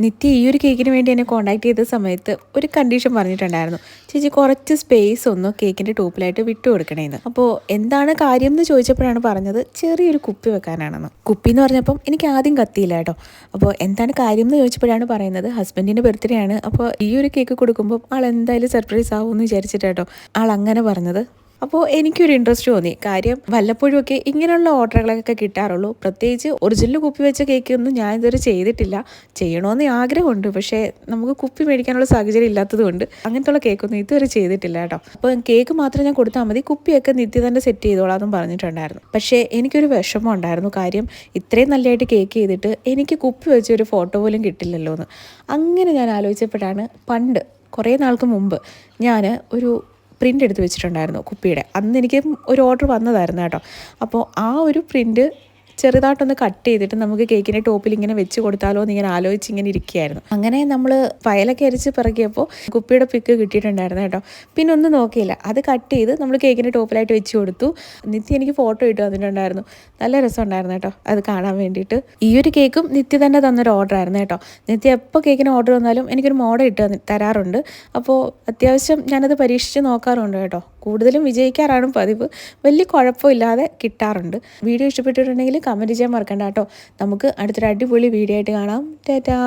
നിത്യ ഈ ഒരു കേക്കിന് വേണ്ടി എന്നെ കോൺടാക്ട് ചെയ്ത സമയത്ത് ഒരു കണ്ടീഷൻ പറഞ്ഞിട്ടുണ്ടായിരുന്നു. ചേച്ചി കുറച്ച് സ്പേസ് ഒന്ന് കേക്കിൻ്റെ ടോപ്പിലായിട്ട് വിട്ടു കൊടുക്കണേന്ന്. അപ്പോൾ എന്താണ് കാര്യം എന്ന് ചോദിച്ചപ്പോഴാണ് പറഞ്ഞത് ചെറിയൊരു കുപ്പി വെക്കാനാണെന്ന്. കുപ്പി എന്ന് പറഞ്ഞപ്പം എനിക്ക് ആദ്യം കത്തിയില്ല കേട്ടോ. അപ്പോൾ എന്താണ് കാര്യം എന്ന് ചോദിച്ചപ്പോഴാണ് പറയുന്നത് ഹസ്ബൻഡിൻ്റെ ബർത്ത്ഡേ ആണ്. അപ്പോൾ ഈ ഒരു കേക്ക് കൊടുക്കുമ്പോൾ ആൾ എന്തായാലും സർപ്രൈസ് ആവുമെന്ന് വിചാരിച്ചിട്ട് കേട്ടോ ആൾ അങ്ങനെ പറഞ്ഞത്. അപ്പോൾ എനിക്കൊരു ഇൻട്രസ്റ്റ് തോന്നി. കാര്യം വല്ലപ്പോഴുമൊക്കെ ഇങ്ങനെയുള്ള ഓർഡറുകളൊക്കെ കിട്ടാറുള്ളൂ. പ്രത്യേകിച്ച് ഒറിജിനൽ കുപ്പി വെച്ച കേക്കൊന്നും ഞാൻ ഇതുവരെ ചെയ്തിട്ടില്ല. ചെയ്യണമെന്ന് ആഗ്രഹമുണ്ട്, പക്ഷേ നമുക്ക് കുപ്പി മേടിക്കാനുള്ള സാഹചര്യം ഇല്ലാത്തതുകൊണ്ട് അങ്ങനത്തുള്ള കേക്കൊന്നും ഇതുവരെ ചെയ്തിട്ടില്ല കേട്ടോ. അപ്പോൾ കേക്ക് മാത്രം ഞാൻ കൊടുത്താൽ മതി, കുപ്പിയൊക്കെ നിത്യ തന്നെ സെറ്റ് ചെയ്തോളാം എന്നും പറഞ്ഞിട്ടുണ്ടായിരുന്നു. പക്ഷേ എനിക്കൊരു വിഷമം ഉണ്ടായിരുന്നു. കാര്യം ഇത്രയും നല്ലതായിട്ട് കേക്ക് ചെയ്തിട്ട് എനിക്ക് കുപ്പി വെച്ച ഒരു ഫോട്ടോ പോലും കിട്ടില്ലല്ലോ എന്ന്. അങ്ങനെ ഞാൻ ആലോചിച്ചപ്പോഴാണ് പണ്ട് കുറേ നാൾക്ക് മുമ്പ് ഞാൻ ഒരു പ്രിൻ്റ് എടുത്ത് വെച്ചിട്ടുണ്ടായിരുന്നു കുപ്പിയുടെ. അന്ന് എനിക്ക് ഒരു ഓർഡർ വന്നതായിരുന്നു കേട്ടോ. അപ്പോൾ ആ ഒരു പ്രിൻ്റ് ചെറുതായിട്ടൊന്ന് കട്ട് ചെയ്തിട്ട് നമുക്ക് കേക്കിൻ്റെ ടോപ്പിൽ ഇങ്ങനെ വെച്ച് കൊടുത്താലോ എന്ന് ഇങ്ങനെ ആലോചിച്ച് ഇങ്ങനെ ഇരിക്കുകയായിരുന്നു. അങ്ങനെ നമ്മൾ ഫയലൊക്കെ അരിച്ച് പിറക്കിയപ്പോൾ കുപ്പിയുടെ പിക്ക് കിട്ടിയിട്ടുണ്ടായിരുന്നു കേട്ടോ. പിന്നെ ഒന്നും നോക്കിയില്ല, അത് കട്ട് ചെയ്ത് നമ്മൾ കേക്കിൻ്റെ ടോപ്പിലായിട്ട് വെച്ച് കൊടുത്തു. നിത്യ എനിക്ക് ഫോട്ടോ ഇട്ട് തന്നിട്ടുണ്ടായിരുന്നു. നല്ല രസമുണ്ടായിരുന്നു കേട്ടോ അത് കാണാൻ വേണ്ടിയിട്ട്. ഈ ഒരു കേക്കും നിത്യ തന്നെ തന്നൊരു ഓർഡർ ആയിരുന്നു കേട്ടോ. നിത്യ എപ്പോൾ കേക്കിന് ഓർഡർ വന്നാലും എനിക്കൊരു മോഡൽ ഇട്ട് തരാറുണ്ട്. അപ്പോൾ അത്യാവശ്യം ഞാനത് പരീക്ഷിച്ച് നോക്കാറുണ്ട് കേട്ടോ. കൂടുതലും വിജയിക്കാറാണ് പതിവ്. വലിയ കുഴപ്പമില്ലാതെ കിട്ടാറുണ്ട്. വീഡിയോ ഇഷ്ടപ്പെട്ടിട്ടുണ്ടെങ്കിൽ കമൻറ്റ് ചെയ്യാൻ മറക്കണ്ട കേട്ടോ. നമുക്ക് അടുത്തൊരു അടിപൊളി വീഡിയോ ആയിട്ട് കാണാം. ടാറ്റാ.